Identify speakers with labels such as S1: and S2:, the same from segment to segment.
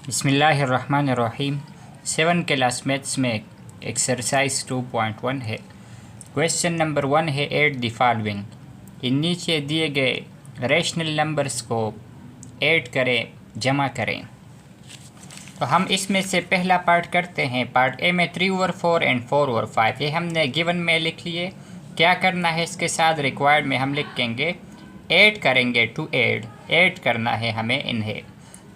S1: बिस्मिल्लाहिर्रहमानिर्रहीम। 7 class maths में exercise 2.1 है। क्वेश्चन नंबर 1 है ऐड द फॉलोइंग। इन नीचे दिए गए रेशनल नंबर्स को ऐड करें, जमा करें। तो हम इसमें से पहला पार्ट करते हैं। पार्ट ए में 3/4 एंड 4/5 ये हमने गिवन में लिख लिए। क्या करना है इसके साथ रिक्वायर्ड में हम लिखेंगे ऐड करेंगे। टू ऐड करना है हमें इन्हें।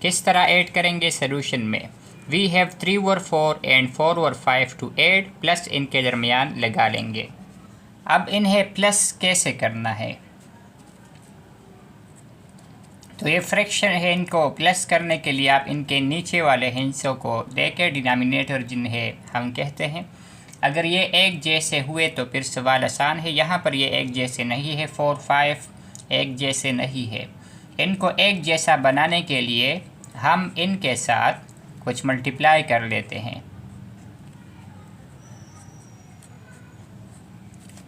S1: किस तरह ऐड करेंगे सोल्यूशन में? We have 3/4 and 4/5 to add, plus इनके दरमियान लगा लेंगे। अब इन्हें प्लस कैसे करना है? तो ये फ्रैक्शन है, इनको प्लस करने के लिए आप इनके नीचे वाले हिस्सों को देके डिनोमिनेटर जिन्हें हम कहते हैं, अगर ये एक जैसे हुए तो फिर सवाल आसान है। यहाँ पर ये एक जैसे नहीं है, 4, 5 एक जैसे नहीं है। इनको एक जैसा बनाने के लिए हम इनके साथ कुछ मल्टीप्लाई कर लेते हैं।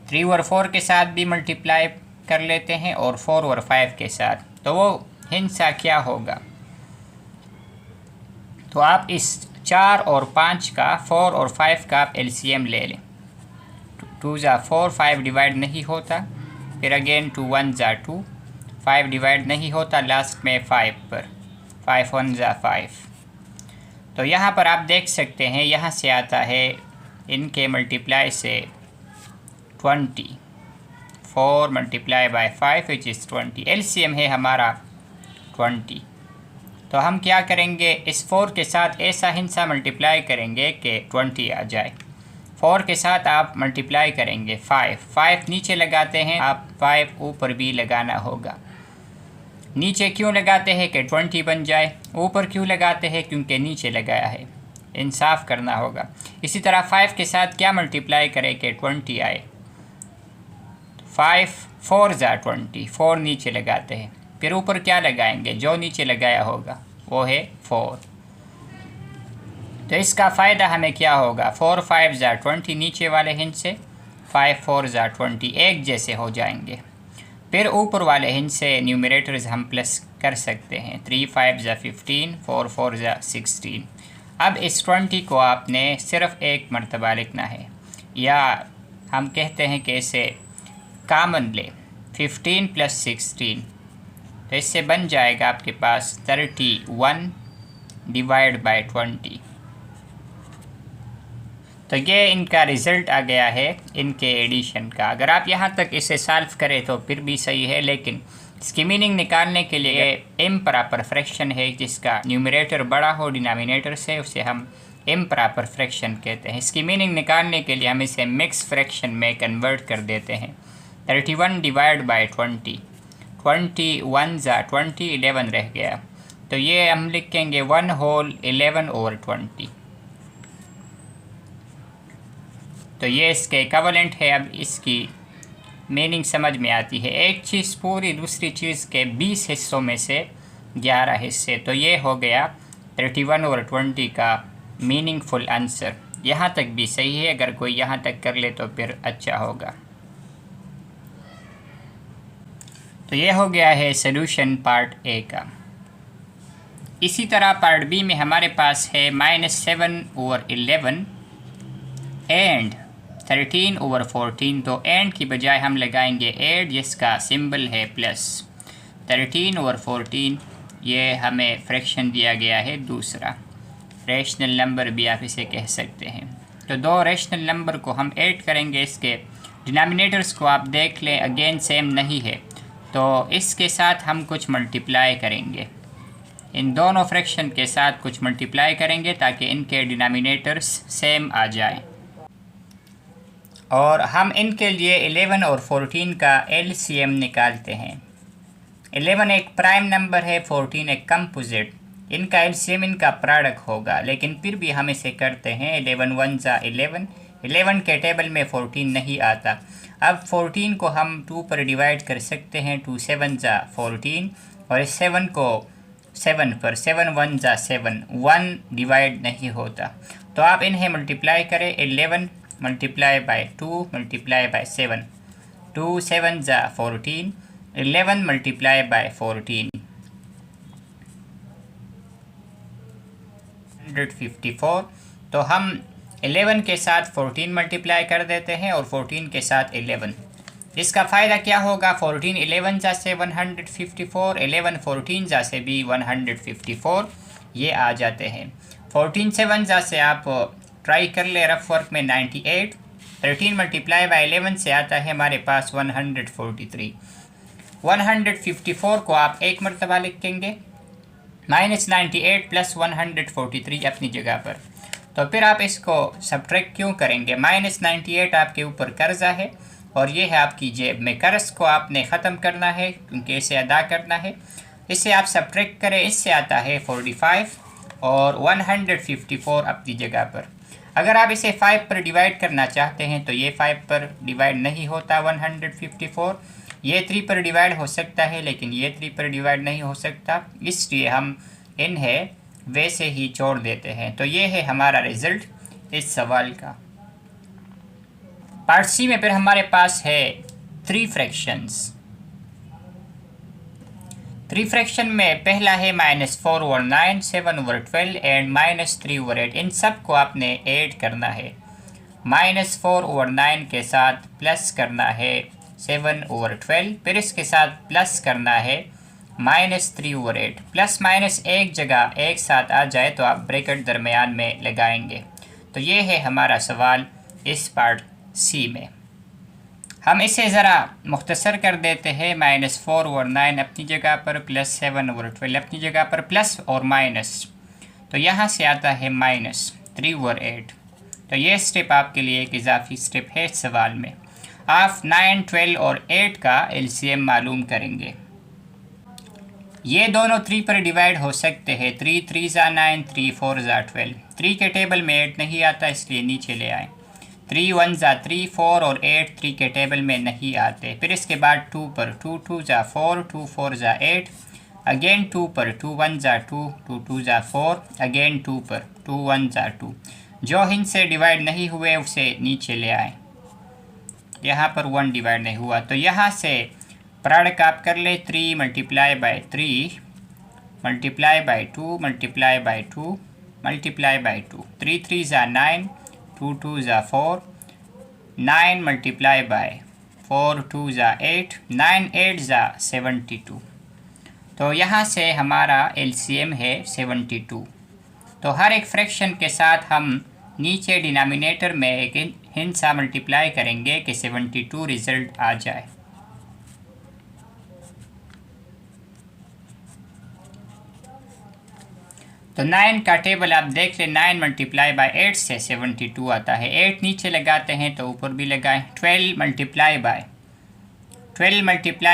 S1: 3/4 के साथ भी मल्टीप्लाई कर लेते हैं और 4/5 के साथ। तो वो हिस्सा क्या होगा? तो आप इस 4 और 5 का, 4 और 5 का आप एलसीएम ले लें। 2 ज़ा 4, 5 डिवाइड नहीं होता। फिर अगेन 2 1 ज़ा 2, 5 डिवाइड नहीं होता। लास्ट में 5 पर 5 1 ज़ा 5। तो यहाँ पर आप देख सकते हैं, यहाँ से आता है इनके मल्टीप्लाई से 20। 4 multiply by 5 which is 20। LCM है हमारा 20। तो हम क्या करेंगे, इस 4 के साथ ऐसा हिस्सा मल्टीप्लाई करेंगे कि 20 आ जाए। 4 के साथ आप मल्टीप्लाई करेंगे 5 नीचे लगाते हैं आप, 5 ऊपर भी लगाना होगा। नीचे क्यों लगाते हैं कि 20 बन जाए, ऊपर क्यों लगाते हैं क्योंकि नीचे लगाया है। इंसाफ करना होगा। इसी तरह 5 के साथ क्या मल्टीप्लाई करें कि 20 आए। 5 4 ज़ा 20, 4 नीचे लगाते हैं। फिर ऊपर क्या लगाएंगे, जो नीचे लगाया होगा वो है 4। तो इसका फ़ायदा हमें क्या होगा, 4 5 ज़ा 20 नीचे वाले हिस्से, 5 4 ज़ा 20 एक जैसे हो जाएंगे। फिर ऊपर वाले हिस्से न्यूमरेटर्स हम प्लस कर सकते हैं। 3 5 ज़ा 15, 4 4 ज़ा 16। अब इस 20 को आपने सिर्फ एक मरतबा लिखना है, या हम कहते हैं कि इसे कॉमन ले। 15 + 16, तो इससे बन जाएगा आपके पास 31 डिवाइड बाय 20। तो ये इनका रिज़ल्ट आ गया है इनके एडिशन का। अगर आप यहाँ तक इसे सॉल्व करें तो फिर भी सही है, लेकिन इसकी मीनिंग निकालने के लिए इम्प्रॉपर फ्रैक्शन है जिसका न्यूमरेटर बड़ा हो डिनोमिनेटर से, उसे हम इम्प्रॉपर फ्रैक्शन कहते हैं। इसकी मीनिंग निकालने के लिए हम इसे मिक्स फ्रैक्शन में कन्वर्ट कर देते हैं। 31 डिवाइड बाय 20, 21 ज़ा 20, 11 रह गया। तो ये हम लिखेंगे 1 होल 11/20। तो ये इसके इक्विवेलेंट है। अब इसकी मीनिंग समझ में आती है। एक चीज़ पूरी, दूसरी चीज़ के 20 हिस्सों में से 11 हिस्से। तो ये हो गया 31/20 का मीनिंगफुल आंसर। यहाँ तक भी सही है, अगर कोई यहाँ तक कर ले तो फिर अच्छा होगा। तो ये हो गया है सोल्यूशन पार्ट ए का। इसी तरह पार्ट बी में हमारे पास है -7/11 एंड 13/14। तो एंड की बजाय हम लगाएंगे एड, जिसका सिंबल है प्लस। 13/14 ये हमें फ्रैक्शन दिया गया है दूसरा। रेशनल नंबर भी आप इसे कह सकते हैं। तो दो रेशनल नंबर को हम ऐड करेंगे। इसके डिनोमिनेटर्स को आप देख लें, अगेन सेम नहीं है, तो इसके साथ हम कुछ मल्टीप्लाई करेंगे। इन दोनों फ्रैक्शन के साथ कुछ मल्टीप्लाई करेंगे ताकि इनके डिनोमिनेटर्स सेम आ जाएं। और हम इनके लिए 11 और 14 का एलसीएम निकालते हैं। 11 एक प्राइम नंबर है, 14 एक कंपोजिट। इनका एलसीएम इनका प्रोडक्ट होगा, लेकिन फिर भी हम इसे करते हैं। 11 1 ज़ा 11, 11 के टेबल में 14 नहीं आता। अब 14 को हम 2 पर डिवाइड कर सकते हैं। 2 7 ज़ा 14, और इस 7 को 7 पर, 7 1 ज़ा 7, 1 डिवाइड नहीं होता। तो आप इन्हें मल्टीप्लाई करें। 11 मल्टीप्लाई बाय 2 मल्टीप्लाई बाय 7, 2 7 ज़ा 14, 11 मल्टीप्लाई बाय 14। 154। तो हम 11 के साथ 14 मल्टीप्लाई कर देते हैं और 14 के साथ 11। इसका फ़ायदा क्या होगा? 14 11 जा से 154, 11 14 जा से भी 154 ये आ जाते हैं। 14 7 जा से आप ट्राई कर ले रफ वर्क में 98। 13 मल्टीप्लाई बाई 11 से आता है हमारे पास 143। 154 को आप एक मरतबा लिखेंगे, -98 प्लस 143 अपनी जगह पर। तो फिर आप इसको सब्ट्रैक्ट क्यों करेंगे? -98 आपके ऊपर कर्जा है और ये है आपकी जेब में। कर्ज को आपने ख़त्म करना है क्योंकि इसे अदा करना है। इसे आप सब्ट्रैक्ट करें, इससे आता है 45 और 154 अपनी जगह पर। अगर आप इसे 5 पर डिवाइड करना चाहते हैं तो ये 5 पर डिवाइड नहीं होता 154। ये 3 पर डिवाइड हो सकता है लेकिन ये 3 पर डिवाइड नहीं हो सकता, इसलिए हम इन्हें वैसे ही छोड़ देते हैं। तो ये है हमारा रिज़ल्ट इस सवाल का। पार्ट सी में फिर हमारे पास है 3 फ्रैक्शंस। 3 फ्रैक्शन में पहला है -4/9, 7/12 एंड -3/8। इन सब को आपने ऐड करना है। -4/9 के साथ प्लस करना है 7/12, फिर इसके साथ प्लस करना है -3/8। प्लस माइनस एक जगह एक साथ आ जाए तो आप ब्रैकेट दरमियान में लगाएंगे। तो ये है हमारा सवाल इस पार्ट सी में। हम इसे ज़रा मुख्तसर कर देते हैं। -4/9 अपनी जगह पर, प्लस 7/12 अपनी जगह पर, प्लस और माइनस, तो यहाँ से आता है -3/8। तो ये स्टेप आपके लिए एक इजाफी स्टेप है इस सवाल में। आप 9, 12 और 8 का एलसीएम मालूम करेंगे। ये दोनों 3 पर डिवाइड हो सकते हैं। 3 3 ज़ा 9, 3 4 ज़ा 12। 3 के टेबल में 8 नहीं आता इसलिए नीचे ले आए। 3 1 ज़ा 3, 4 और 8 3 के टेबल में नहीं आते। फिर इसके बाद 2 पर, 2 2 ज़ा 4, 2 4 ज़ा 8, अगेन 2 पर, 2 1 ज़ा 2, 2 2 ज़ा 4, अगेन 2 पर, 2 1 ज़ा 2। जो इनसे डिवाइड नहीं हुए उसे नीचे ले आए। यहाँ पर 1 डिवाइड नहीं हुआ तो यहाँ से प्रोडक्ट आप कर ले। 3 multiply by 3 multiply by 2 multiply by 2 multiply by 2। 3 3 ज़ा 9, 2 2 ज़ा 4, 9 मल्टीप्लाई बाई 4 2 ज़ा 8, 9 8 ज़ा 72। तो यहाँ से हमारा एलसीएम है 72। तो हर एक फ्रैक्शन के साथ हम नीचे डिनोमिनेटर में एक हिंसा मल्टीप्लाई करेंगे कि 72 रिज़ल्ट आ जाए। तो 9 का टेबल आप देख लें। 9 मल्टीप्लाई बाई 8 से 72 आता है। 8 नीचे लगाते हैं तो ऊपर भी लगाएं। 12 मल्टीप्लाई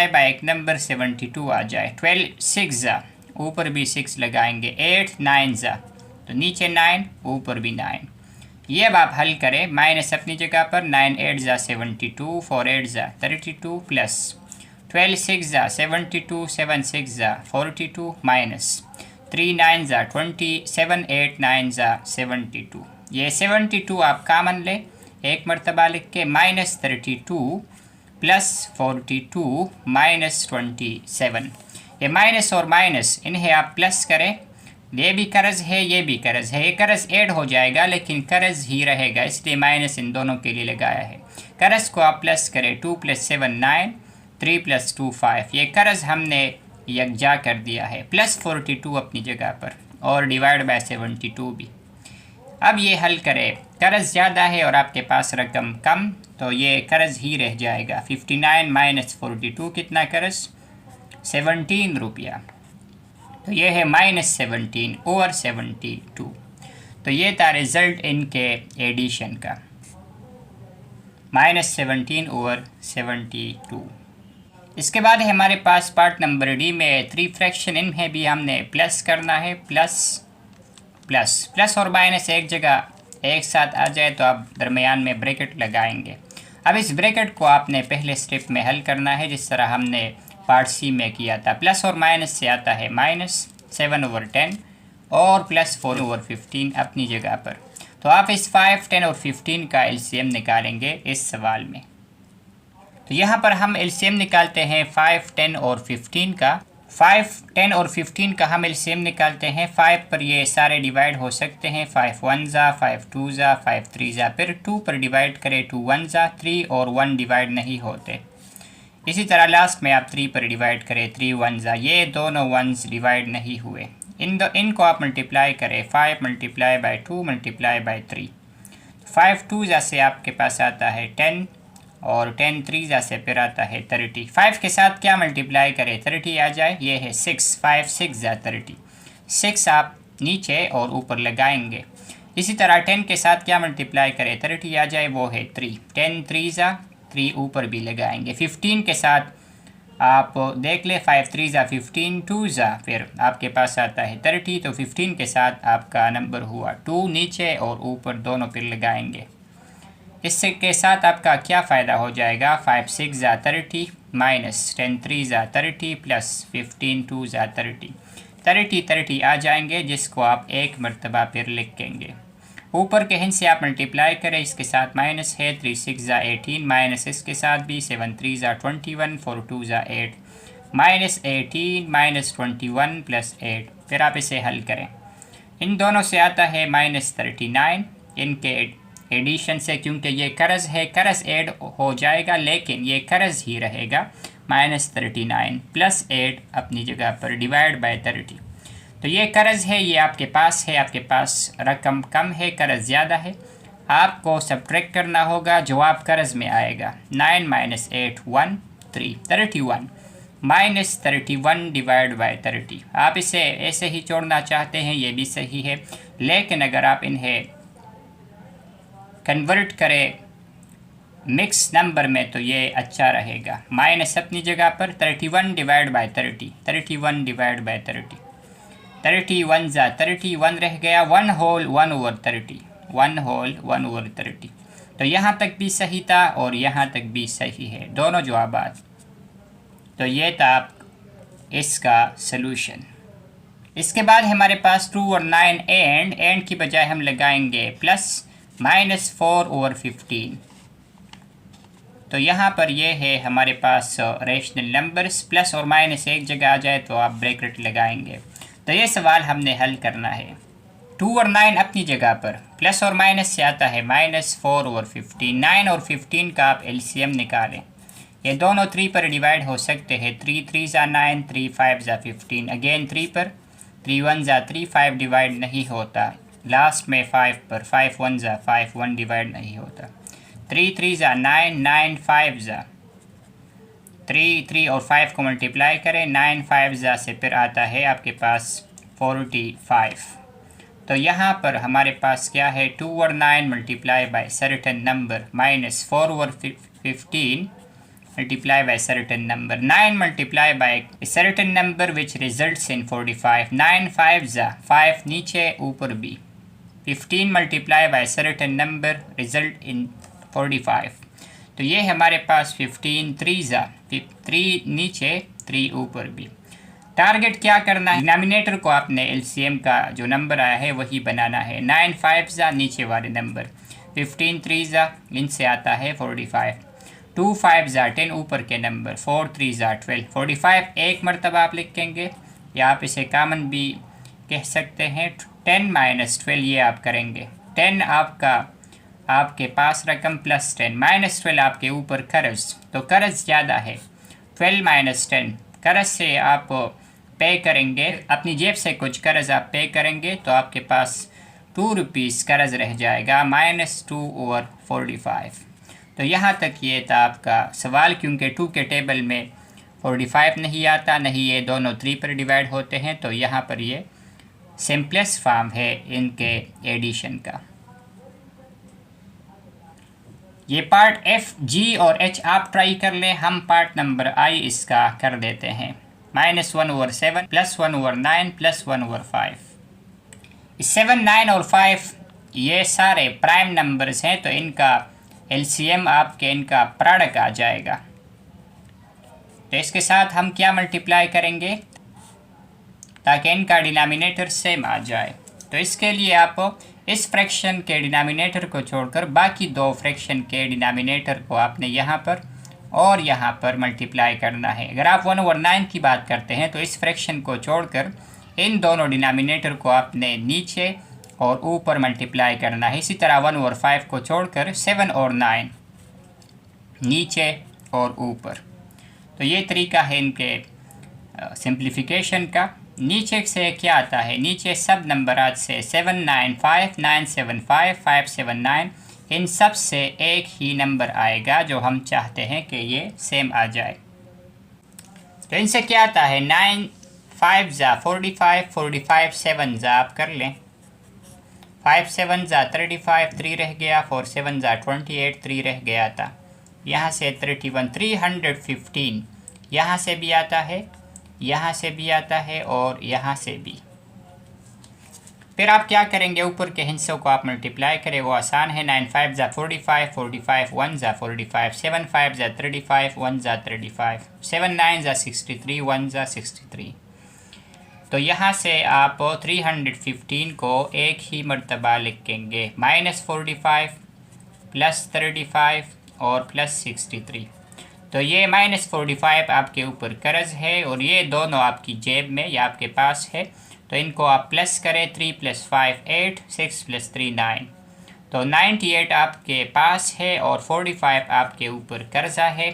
S1: बाई एक नंबर 72 आ जाए। 12 6 ज़ा, ऊपर भी 6 लगाएंगे। 8 9 ज़ा, तो नीचे 9 ऊपर भी 9। ये अब आप हल करें। माइनस अपनी जगह पर, 9 8 ज़ा 72, 4 8 ज़ा 32 प्लस 12 6 ज़ा 72, 7 6 ज़ा 42 माइनस 3 9 ज़ा 20, 7 8 9 ज़ा 72। ये 72 आप कामन ले एक मरतबा लिख के, -32 प्लस 42 माइनस 27। ये माइनस और माइनस इन्हें आप प्लस करें। ये भी कर्ज है, ये भी कर्ज है। ये कर्ज ऐड हो जाएगा लेकिन कर्ज ही रहेगा, इसलिए माइनस इन दोनों के लिए लगाया है। कर्ज को आप प्लस करें। 2 + 7 9, 3 + 2 5। ये कर्ज हमने यकजा कर दिया है। प्लस 42 अपनी जगह पर और डिवाइड बाय 72 भी। अब ये हल करें। कर्ज ज़्यादा है और आपके पास रकम कम, तो ये कर्ज ही रह जाएगा। 59 माइनस 42 कितना कर्ज? 17 रुपया। तो ये है -17 ओवर 72। तो ये था रिज़ल्ट इनके एडिशन का, -17 ओवर 72। इसके बाद है हमारे पास पार्ट नंबर डी में 3 फ्रैक्शन। इनमें भी हमने प्लस करना है। प्लस प्लस प्लस और माइनस एक जगह एक साथ आ जाए तो आप दरमियान में ब्रैकेट लगाएंगे। अब इस ब्रैकेट को आपने पहले स्टेप में हल करना है जिस तरह हमने पार्ट सी में किया था। प्लस और माइनस से आता है -7/10 और प्लस 4/15 अपनी जगह पर। तो आप इस 5, 10 और 15 का एलसीएम निकालेंगे इस सवाल में। तो यहाँ पर हम एलसीएम निकालते हैं 5, 10 और 15 का। 5, 10 और 15 का हम एलसीएम निकालते हैं। 5 पर ये सारे डिवाइड हो सकते हैं। 5 1 ज़ा, 5 2 ज़ा, 5 3 ज़ा। फिर 2 पर डिवाइड करें, 2 1 ज़ा। 3 और 1 डिवाइड नहीं होते। इसी तरह लास्ट में आप 3 पर डिवाइड करें, 3 1 ज़ा। ये दोनों वंस डिवाइड नहीं हुए। इनको आप मल्टीप्लाई करें, 5 मल्टीप्लाई बाई 2 मल्टीप्लाई बाई 3। 5 2 ज़ा से आपके पास आता है 10 और 10 3 ज़ा से फिर आता है 30। 5 के साथ क्या मल्टीप्लाई करें, 30 आ जाए, ये है 6। 5 6 ज़ा 30। 6 आप नीचे और ऊपर लगाएंगे। इसी तरह 10 के साथ क्या मल्टीप्लाई करें, 30 आ जाए, वो है 3। 10 3 ज़ा, 3 ऊपर भी लगाएंगे। 15 के साथ आप देख ले, 5 3 ज़ा 15, 2 ज़ा फिर आपके पास आता है 30। तो 15 के साथ आपका नंबर हुआ 2, नीचे और ऊपर दोनों फिर लगाएंगे। इससे के साथ आपका क्या फ़ायदा हो जाएगा, 5 6 ज़ा 30 माइनस 10 3 ज़ा 30 प्लस 15 2 ज़ा 30। 30 आ जाएंगे, जिसको आप एक मरतबा फिर लिखेंगे। ऊपर के हिंद से आप मल्टीप्लाई करें, इसके साथ माइनस है, 3 6 ज़ा 18 माइनस इसके साथ भी 7 3 ज़ा 21 4 2 ज़ा 8 माइनस 18 माइनस 21 प्लस 8। फिर आप इसे हल करें, इन दोनों से आता है माइनस 39। इनके एडिशन से, क्योंकि ये कर्ज है, कर्ज ऐड हो जाएगा लेकिन ये कर्ज ही रहेगा। माइनस 39 प्लस 8 अपनी जगह पर डिवाइड बाय 30। तो ये कर्ज है, ये आपके पास है, आपके पास रकम कम है, कर्ज ज़्यादा है। आपको सब्ट्रैक्ट करना होगा, जवाब कर्ज में आएगा 9 माइनस 8 1 3 31 माइनस 31 डिवाइड बाय 30। आप इसे ऐसे ही छोड़ना चाहते हैं, ये भी सही है, लेकिन अगर आप इन्हें कन्वर्ट करें मिक्स नंबर में तो ये अच्छा रहेगा। माइनस अपनी जगह पर, 31 डिवाइड बाय 30, 31 डिवाइड बाय 30, 31 ज़ा 31 रह गया, 1 होल 1 ओवर 30, 1 होल 1 ओवर 30। तो यहाँ तक भी सही था और यहाँ तक भी सही है, दोनों जवाबात। तो ये था इसका सलूशन। इसके बाद हमारे पास 2 और 9 एंड की बजाय हम लगाएंगे प्लस माइनस 4 ओवर 15। तो यहाँ पर ये है हमारे पास रेशनल नंबर्स, प्लस और माइनस एक जगह आ जाए तो आप ब्रैकेट लगाएंगे। तो ये सवाल हमने हल करना है। 2 और 9 अपनी जगह पर, प्लस और माइनस से आता है माइनस 4 ओवर 15। 9 और 15 का आप एलसीएम निकालें, ये दोनों 3 पर डिवाइड हो सकते हैं। 3 3 ज़ा 9, 3 5 ज़ा 15, अगेन 3 पर, 3 1 ज़ा 3, 5 डिवाइड नहीं होता। लास्ट में 5 पर, 5 1 ज़ा 5, 1 डिवाइड नहीं होता। 3 3 ज़ा 9, 9 5 ज़ा 3, 3 और 5 को मल्टीप्लाई करें, 9 5 ज़ा से फिर आता है आपके पास 45। तो यहाँ पर हमारे पास क्या है, 2 और 9 multiply by certain number minus 4 over 15 multiply by certain number, 9 multiply by a certain number which results in 45, 9 5 ज़ा 5 नीचे ऊपर भी, 15 multiply by certain number result in 45। तो ये हमारे पास 15 3 ज़ा 3 नीचे 3 ऊपर भी। टारगेट क्या करना है, डिनोमिनेटर को आपने एलसीएम का जो नंबर आया है वही बनाना है। 9 5 ज़ा नीचे वाले नंबर, 15 3 ज़ा इनसे आता है 45, 2 5 ज़ा 10 ऊपर के नंबर, 4 3 ज़ा 12, 45 एक मरतबा आप लिखेंगे या आप इसे कॉमन भी कह सकते हैं। 10 माइनस 12 ये आप करेंगे, 10 आपका आपके पास रकम प्लस 10, माइनस 12 आपके ऊपर कर्ज, तो कर्ज ज़्यादा है। 12 माइनस 10 कर्ज से आप पे करेंगे, अपनी जेब से कुछ कर्ज आप पे करेंगे तो आपके पास 2 रुपीज़ कर्ज रह जाएगा, माइनस 2 ओवर 45। तो यहाँ तक ये था आपका सवाल, क्योंकि 2 के टेबल में 45 नहीं आता, नहीं ये दोनों 3 पर डिवाइड होते हैं, तो यहाँ पर ये सिंपलेस्ट फॉर्म है इनके एडिशन का। ये पार्ट एफ जी और एच आप ट्राई कर लें, हम पार्ट नंबर आई इसका कर देते हैं। -1 over 7 plus 1 over 9 plus 1 over 5। 7 9 और 5 ये सारे प्राइम नंबर्स हैं, तो इनका एलसीएम आपके इनका प्रोडक्ट आ जाएगा। तो इसके साथ हम क्या मल्टीप्लाई करेंगे ताकि इनका डिनोमिनेटर सेम आ जाए। तो इसके लिए आप इस फ्रैक्शन के डिनोमिनेटर को छोड़कर बाकी 2 फ्रैक्शन के डिनोमिनेटर को आपने यहाँ पर और यहाँ पर मल्टीप्लाई करना है। अगर आप 1/9 की बात करते हैं तो इस फ्रैक्शन को छोड़कर इन दोनों डिनोमिनेटर को आपने नीचे और ऊपर मल्टीप्लाई करना है। इसी तरह 1/5 को छोड़कर 7 और 9 नीचे और ऊपर। तो ये तरीका है इनके सिंप्लीफिकेशन का। नीचे से क्या आता है, नीचे सब नंबरात से 795, 975, 579, इन सब से एक ही नंबर आएगा जो हम चाहते हैं कि ये सेम आ जाए। तो इनसे क्या आता है, 9 5 जा 45, 45 7 जा आप कर लें, 5 7 जा 35, 3 रह गया, 4 7 जा 28, 3 रह गया था। यहाँ से 31, 315 यहाँ से भी आता है, यहाँ से भी आता है और यहाँ से भी। फिर आप क्या करेंगे, ऊपर के हिस्सों को आप मल्टीप्लाई करें, वो आसान है। 9 5 जा 45, 45 1 जा 45, 7 5 जा 35, 1 जा 35, 7 9 जा 63, 1 जा 63। तो यहाँ से आप 315 को एक ही मरतबा लिखेंगे, -45 +35 और +63। तो ये -45 आपके ऊपर कर्ज है और ये दोनों आपकी जेब में या आपके पास है। तो इनको आप प्लस करें, 3 + 5 8, 6 + 3 9। तो 98 आपके पास है और 45 आपके ऊपर कर्जा है।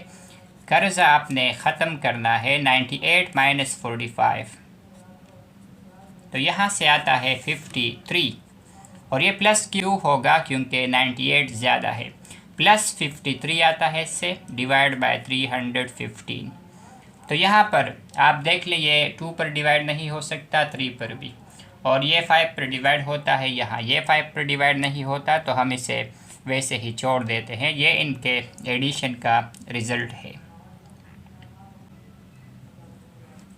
S1: कर्जा आपने ख़त्म करना है, 98 - 45। तो यहाँ से आता है 53 और ये प्लस क्यों होगा, क्योंकि 98 ज़्यादा है। +53 आता है इससे, डिवाइड बाय 315। तो यहाँ पर आप देख लें, ये 2 पर डिवाइड नहीं हो सकता, 3 पर भी, और ये 5 पर डिवाइड होता है, यहाँ ये 5 पर डिवाइड नहीं होता, तो हम इसे वैसे ही छोड़ देते हैं। ये इनके एडिशन का रिज़ल्ट है।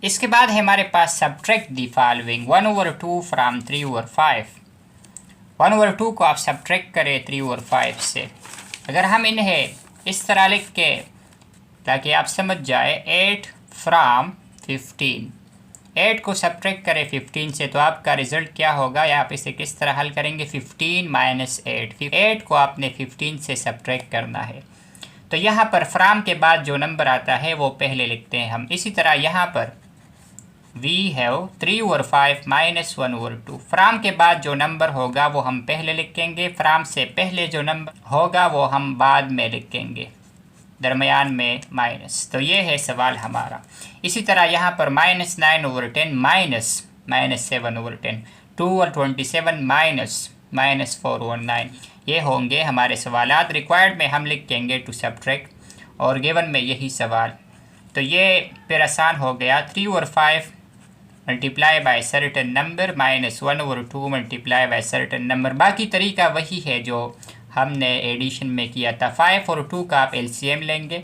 S1: इसके बाद है हमारे पास सब्ट्रैक्ट द फॉलोइंग, 1/2 फ्राम 3/5। 1/2 को आप सब्ट्रैक्ट करें 3/5 से। अगर हम इन्हें इस तरह लिख के, ताकि आप समझ जाए, 8 फ्राम 15, 8 को सब्ट्रैक्ट करें 15 से, तो आपका रिज़ल्ट क्या होगा, या आप इसे किस तरह हल करेंगे, 15 - 8। 8 को आपने 15 से सब्ट्रैक्ट करना है। तो यहाँ पर फ्राम के बाद जो नंबर आता है वो पहले लिखते हैं हम। इसी तरह यहाँ पर वी हैव 3/5 - 1/2। फ्राम के बाद जो नंबर होगा वो हम पहले लिखेंगे, फ्राम से पहले जो नंबर होगा वो हम बाद में लिखेंगे, दरमियान में माइनस। तो ये है सवाल हमारा। इसी तरह यहाँ पर -9/10 -7/10, 2/27 -4/9, ये होंगे हमारे सवालात। रिक्वायर्ड में हम लिखेंगे टू सब्ट्रैक्ट, और गिवन में यही सवाल। तो ये फिर आसान हो गया, 3/5 multiply by certain number -1/2 multiply by certain number. बाकी तरीका वही है जो हमने एडिशन में किया था। 5 और 2 का आप एलसीएम लेंगे,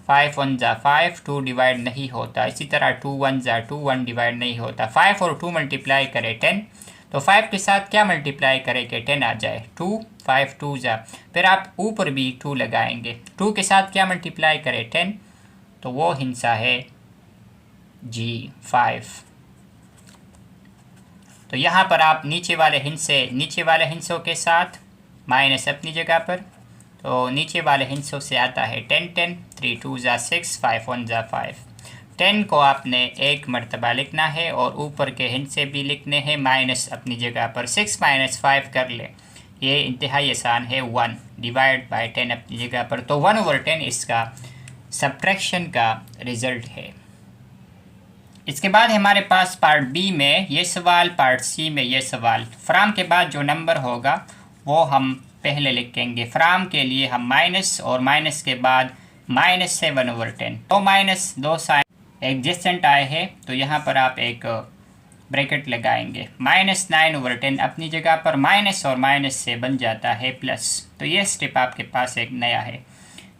S1: 5 1 जा 5, 2 डिवाइड नहीं होता। इसी तरह 2 1 जा 2, 1 डिवाइड नहीं होता। 5 और 2 मल्टीप्लाई करें 10, तो 5 के साथ क्या मल्टीप्लाई करें कि 10 आ जाए, 2 5 2 जा, फिर आप ऊपर भी 2 लगाएंगे, 2 के साथ क्या मल्टीप्लाई करें 10, तो वो हिस्सा है जी 5। तो यहाँ पर आप नीचे वाले हिस्सों के साथ माइनस अपनी जगह पर, तो नीचे वाले हिस्सों से आता है 10 10, 3 2 जा 6, 5 1 जा 5। 10 को आपने एक मरतबा लिखना है और ऊपर के हिस्से भी लिखने हैं माइनस अपनी जगह पर। 6 - 5 कर ले, ये इंतहाई आसान है, 1 डिवाइड बाय 10 अपनी जगह पर। तो 1/10 इसका सब्ट्रैक्शन का रिज़ल्ट है। इसके बाद हमारे पास पार्ट बी में ये सवाल, पार्ट सी में ये सवाल। फ्राम के बाद जो नंबर होगा वो हम पहले लिखेंगे। फ्राम के लिए हम माइनस, और माइनस के बाद -7/10। तो माइनस दो साइन एडजेसेंट आए हैं, तो यहाँ पर आप एक ब्रैकेट लगाएंगे। -9/10 अपनी जगह पर, माइनस और माइनस से बन जाता है प्लस। तो ये स्टेप आपके पास एक नया है।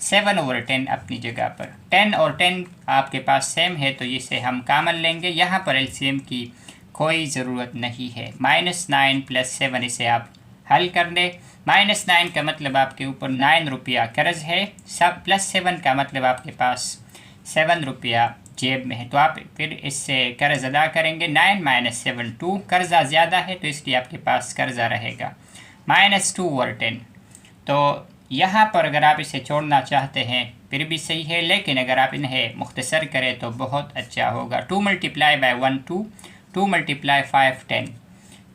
S1: 7/10 अपनी जगह पर, 10 और 10 आपके पास सेम है, तो इसे हम कॉमन लेंगे। यहाँ पर एलसीएम की कोई ज़रूरत नहीं है। -9 + 7 इसे आप हल कर लें। -9 का मतलब आपके ऊपर 9 रुपया कर्ज है, सब +7 का मतलब आपके पास 7 रुपया जेब में है। तो आप फिर इससे कर्ज अदा करेंगे। 9 - 7 2, कर्जा ज़्यादा है तो इसलिए आपके पास कर्जा रहेगा। -2/10, तो यहाँ पर अगर आप इसे छोड़ना चाहते हैं फिर भी सही है, लेकिन अगर आप इन्हें मुख्तसर करें तो बहुत अच्छा होगा। 2 मल्टीप्लाई बाय 1 2, 2 मल्टीप्लाई 5 10।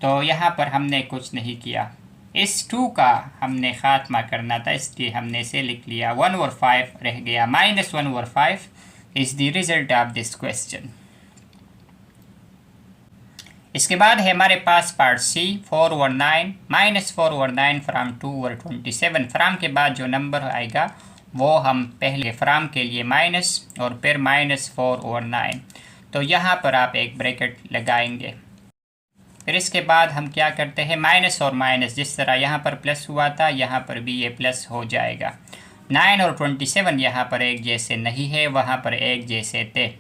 S1: तो यहाँ पर हमने कुछ नहीं किया, इस 2 का हमने ख़ात्मा करना था, इसलिए हमने इसे लिख लिया। 1 और 5 रह गया, -1 और 5 is the result of this question. इसके बाद है हमारे पास पार्ट सी, 4 और 9, -4 और 9 फ्राम 2 और 27। फ्राम के बाद जो नंबर आएगा वो हम पहले फ्राम के लिए माइनस और फिर -4 और 9, तो यहाँ पर आप एक ब्रैकेट लगाएंगे। फिर इसके बाद हम क्या करते हैं, माइनस और माइनस, जिस तरह यहाँ पर प्लस हुआ था यहाँ पर भी ये प्लस हो जाएगा। 9 और 27 यहाँ पर एक जैसे नहीं है, वहाँ पर एक जैसे थे,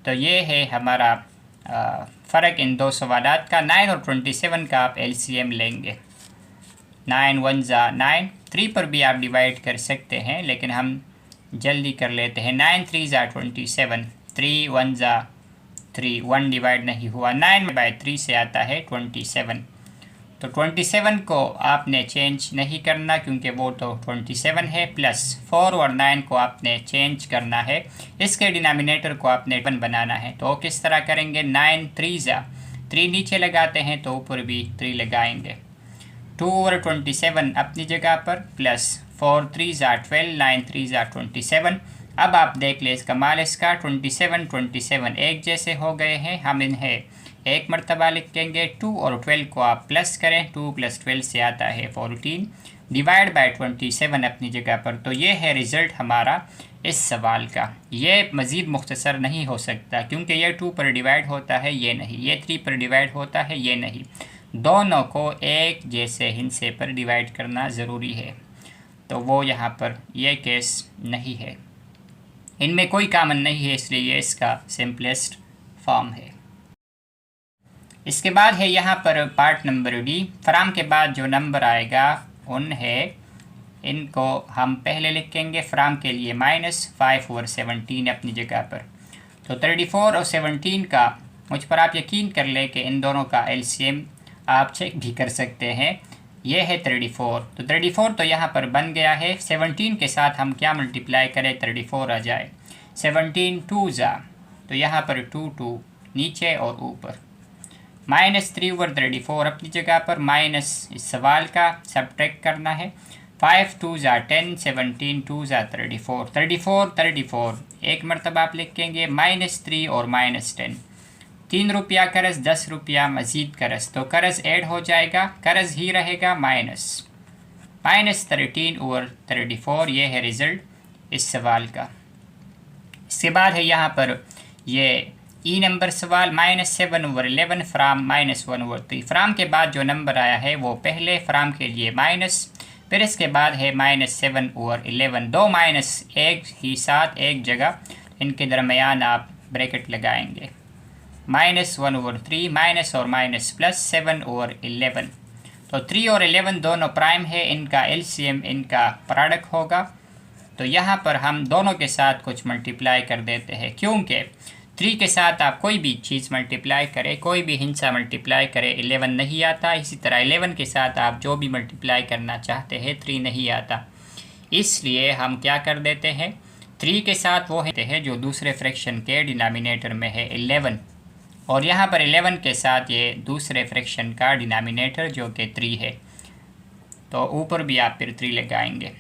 S1: तो ये है हमारा फ़र्क इन दो सवालात का। 9 और 27 का आप एलसीएम लेंगे। 9 1 ज़ा 9, 3 पर भी आप डिवाइड कर सकते हैं, लेकिन हम जल्दी कर लेते हैं। 9 3 ज़ा 27, 3 1 ज़ा 3, 1 डिवाइड नहीं हुआ। 9 बाई 3 से आता है 27, तो 27 को आपने चेंज नहीं करना क्योंकि वो तो 27 है, प्लस 4 और 9 को आपने चेंज करना है, इसके डिनोमिनेटर को आपने 1 बनाना है। तो किस तरह करेंगे, 9 3 ज़ा 3 नीचे लगाते हैं तो ऊपर भी 3 लगाएंगे। 2 और 27 अपनी जगह पर, प्लस 4 3 ज़ा 12, 9 3 ज़ा 27। अब आप देख लें इसका माल इसका 27 एक जैसे हो गए हैं, हम इन्हें एक मरतबा लिखेंगे। 2 और 12 को आप प्लस करें, 2 + 12 से आता है 14, डिवाइड बाय 27 अपनी जगह पर। तो ये है रिज़ल्ट हमारा इस सवाल का। ये मज़ीद मुख्तसर नहीं हो सकता क्योंकि ये 2 पर डिवाइड होता है, ये नहीं, ये 3 पर डिवाइड होता है, ये नहीं, दोनों को एक जैसे हिस्से पर डिवाइड करना ज़रूरी है, तो वो यहाँ पर ये केस नहीं है, इनमें कोई कॉमन नहीं है, इसलिए ये इसका सिंपलेस्ट फॉर्म है। इसके बाद है यहाँ पर पार्ट नंबर डी। फ्राम के बाद जो नंबर आएगा उन है, इनको हम पहले लिखेंगे फ्राम के लिए -5 और 17 अपनी जगह पर। तो 34 और 17 का मुझ पर आप यकीन कर ले कि इन दोनों का एलसीएम आप चेक भी कर सकते हैं। ये है 34, तो 34 तो यहाँ पर बन गया है। 17 के साथ हम क्या मल्टीप्लाई करें, 34 आ जाए। 17 2 ज़ा, तो यहाँ पर 2 2 नीचे और ऊपर, -3 ओवर 34 अपनी जगह पर, माइनस इस सवाल का सब्ट्रैक्ट करना है। 5 2 ज़ा 10, 17 2 ज़ा 34, 34 34 एक मरतबा आप लिखेंगे, -3 और -10, 3 रुपया कर्ज 10 रुपया मज़ीद कर्ज, तो कर्ज ऐड हो जाएगा, कर्ज ही रहेगा -13 ओवर 34। ये है रिज़ल्ट इस सवाल का। इसके बाद है यहाँ पर ये ई नंबर सवाल, -7 ओवर 11 फ्राम -1 ओवर 3। फ्राम के बाद जो नंबर आया है वो पहले फ्राम के लिए माइनस, फिर इसके बाद है -7 ओवर 11, दो माइनस एक ही साथ एक जगह, इनके दरमियान आप ब्रैकेट लगाएंगे। -1 ओवर 3, माइनस और माइनस प्लस 7 ओवर 11, तो 3 और 11 दोनों प्राइम है, इनका एलसीएम इनका प्रोडक्ट होगा। तो यहाँ पर हम दोनों के साथ कुछ मल्टीप्लाई कर देते हैं, क्योंकि 3 के साथ आप कोई भी चीज़ मल्टीप्लाई करें, कोई भी हिस्सा मल्टीप्लाई करें, 11 नहीं आता। इसी तरह 11 के साथ आप जो भी मल्टीप्लाई करना चाहते हैं 3 नहीं आता, इसलिए हम क्या कर देते हैं, 3 के साथ वो है जो दूसरे फ्रैक्शन के डिनोमिनेटर में है 11, और यहाँ पर 11 के साथ ये दूसरे फ्रैक्शन का डिनोमिनेटर जो कि 3 है, तो ऊपर भी आप फिर 3 लगाएंगे।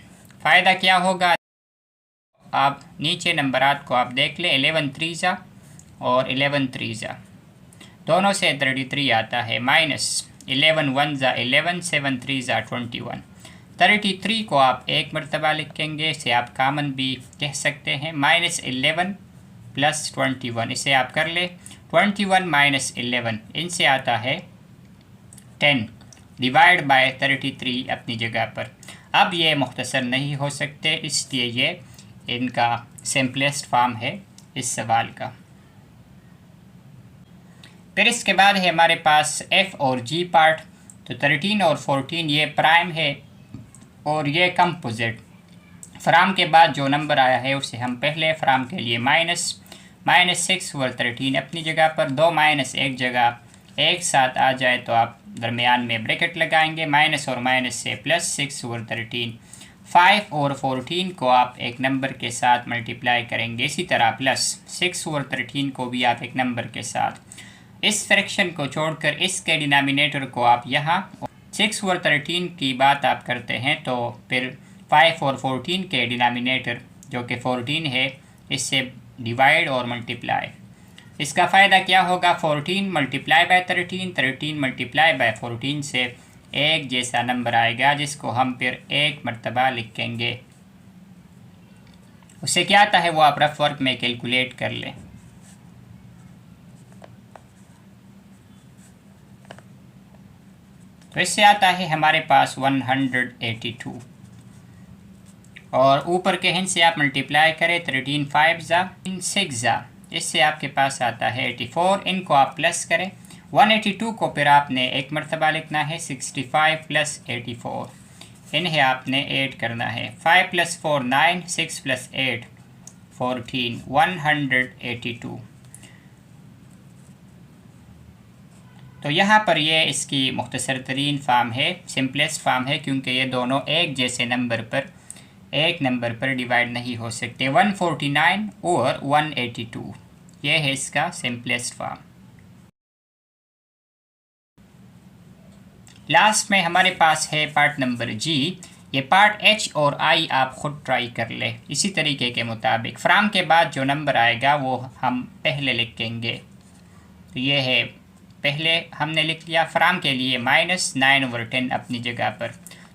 S1: फ़ायदा क्या होगा, आप नीचे नंबरात को आप देख लें, 11 3 ज़ा और 11 3 ज़ा, दोनों से 33 आता है, -11 1 ज़ा 11, 7 3 ज़ा 21। 33 को आप एक मरतबा लिखेंगे, इसे आप कामन भी कह सकते हैं, -11 + 21, इसे आप कर ले, 21 - 11 इनसे आता है 10, डिवाइड बाय 33 अपनी जगह पर। अब ये मुख्तसर नहीं हो सकते, इसलिए ये इनका सिंपलेस्ट फॉर्म है इस सवाल का। फिर इसके बाद है हमारे पास एफ़ और जी पार्ट। तो 13 और 14 ये प्राइम है और ये कंपोजिट। फ्राम के बाद जो नंबर आया है उसे हम पहले फ्राम के लिए -6 ओवर 13 अपनी जगह पर, दो माइनस एक जगह एक साथ आ जाए तो आप दरमियान में ब्रैकेट लगाएंगे, माइनस और माइनस से +6 ओवर 13, 5 और 14 को आप एक नंबर के साथ मल्टीप्लाई करेंगे। इसी तरह प्लस 6 और 13 को भी आप एक नंबर के साथ। इस फ्रैक्शन को छोड़कर इसके डिनोमिनेटर को आप यहाँ 6 और 13 की बात आप करते हैं तो फिर 5 और 14 के डिनोमिनेटर जो कि 14 है इससे डिवाइड और मल्टीप्लाई। इसका फ़ायदा क्या होगा? 14 मल्टीप्लाई बाय 13 मल्टीप्लाई बाय 14 से एक जैसा नंबर आएगा जिसको हम फिर एक मरतबा लिखेंगे। उससे क्या आता है वो आप रफ वर्क में कैलकुलेट कर लें। तो इससे आता है हमारे पास 182 और ऊपर के हिंद से आप मल्टीप्लाई करें 13 5 जा 6 जा, इससे आपके पास आता है 84। इनको आप प्लस करें 182 को फिर आपने एक मरतबा लिखना है 65 प्लस 84। इन्हें आपने ऐड करना है 5 + 4 9 6 + 8 14 182। तो यहाँ पर ये इसकी मुख्तसर तरीन फार्म है, सिंपलेस्ट फार्म है, क्योंकि ये दोनों एक जैसे नंबर पर एक नंबर पर डिवाइड नहीं हो सकते। 149 और 182 ये है इसका सिंपलेस्ट फार्म। लास्ट में हमारे पास है पार्ट नंबर जी। ये पार्ट एच और आई आप खुद ट्राई कर ले इसी तरीके के मुताबिक। फ्राम के बाद जो नंबर आएगा वो हम पहले लिखेंगे। तो ये है, पहले हमने लिख लिया फ्राम के लिए -9/10 अपनी जगह पर।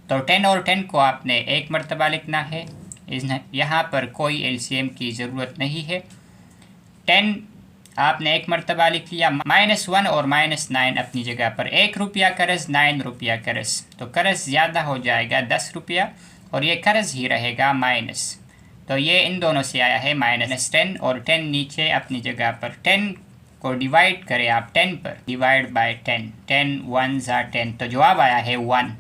S1: तो 10 और 10 को आपने एक मरतबा लिखना है। यहाँ पर कोई एलसीएम की ज़रूरत नहीं है। 10 आपने एक मरतबा लिख लिया। -1 और -9 अपनी जगह पर। 1 रुपया कर्ज़ 9 रुपया कर्ज़, तो कर्ज़ ज़्यादा हो जाएगा 10 रुपया और ये कर्ज़ ही रहेगा माइनस। तो ये इन दोनों से आया है -10 और 10 नीचे अपनी जगह पर। 10 को डिवाइड करें आप 10 पर, डिवाइड बाय 10, 10 1 = 10, तो जवाब आया है 1।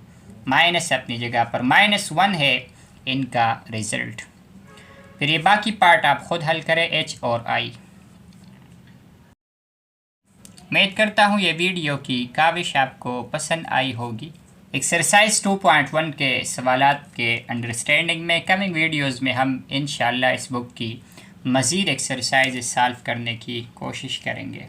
S1: माइनस अपनी जगह पर -1 है इनका रिज़ल्ट। फिर ये बाकी पार्ट आप खुद हल करें एच और आई। उम्मीद करता हूँ ये वीडियो की काविश आपको पसंद आई होगी। एक्सरसाइज 2.1 के सवालात के अंडरस्टैंडिंग में कमिंग वीडियोज़ में हम इंशाल्लाह इस बुक की मज़ीद एक्सरसाइज सॉल्व करने की कोशिश करेंगे।